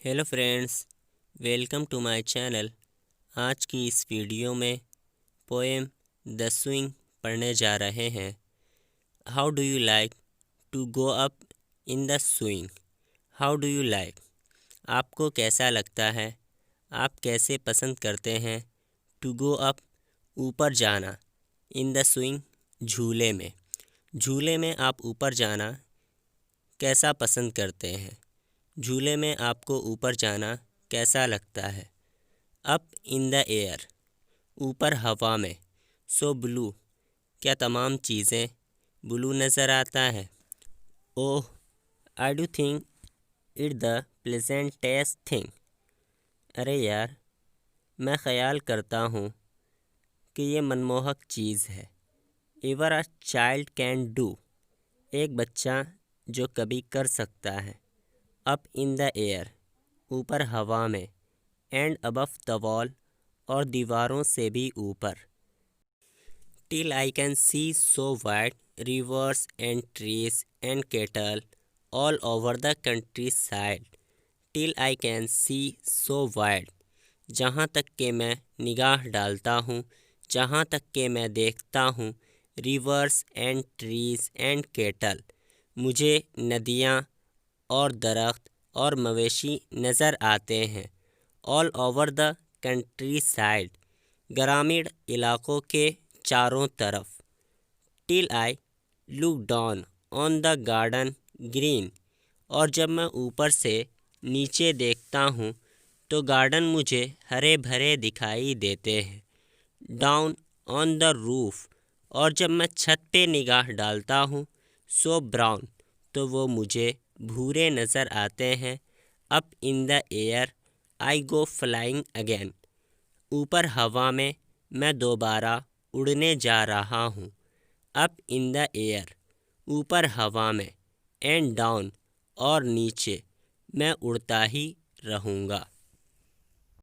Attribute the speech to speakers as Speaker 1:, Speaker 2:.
Speaker 1: Hello friends, welcome to my channel. آج کی اس ویڈیو میں پوئم دا سوئنگ پڑھنے جا رہے ہیں۔ How do you like to go up in the swing? How do you like, آپ کو کیسا لگتا ہے، آپ کیسے پسند کرتے ہیں ٹو گو اپ، اوپر جانا، ان دا سوئنگ، جھولے میں۔ جھولے میں آپ اوپر جانا کیسا پسند کرتے ہیں؟ جھولے میں آپ کو اوپر جانا کیسا لگتا ہے؟ اپ ان دا ایئر، اوپر ہوا میں۔ سو بلو، کیا تمام چیزیں بلو نظر آتا ہے؟ اوہ، I do think it the pleasantest thing. ارے یار، میں خیال کرتا ہوں کہ یہ منموہک چیز ہے۔ Ever a child can do, ایک بچہ جو کبھی کر سکتا ہے۔ اپ ان دا ایئر، اوپر ہوا میں۔ اینڈ ابو دا وال، اور دیواروں سے بھی اوپر۔ Till I can see so wide rivers and trees and cattle all over the countryside. Till I can see so wide, جہاں تک کہ میں نگاہ ڈالتا ہوں، جہاں تک کہ میں دیکھتا ہوں۔ Rivers and trees and cattle, مجھے ندیاں اور درخت اور مویشی نظر آتے ہیں۔ All over the countryside, گرامین علاقوں کے چاروں طرف۔ Till I look down on the garden green, اور جب میں اوپر سے نیچے دیکھتا ہوں تو گارڈن مجھے ہرے بھرے دکھائی دیتے ہیں۔ ڈاؤن آن دا روف، اور جب میں چھت پہ نگاہ ڈالتا ہوں، سو براؤن، تو وہ مجھے بھورے نظر آتے ہیں۔ اپ in the year I go flying again, اوپر ہوا میں میں دوبارہ اڑنے جا رہا ہوں۔ اپ ان دا ایئر، اوپر ہوا میں۔ اینڈ ڈاؤن، اور نیچے، میں اڑتا ہی رہوں گا۔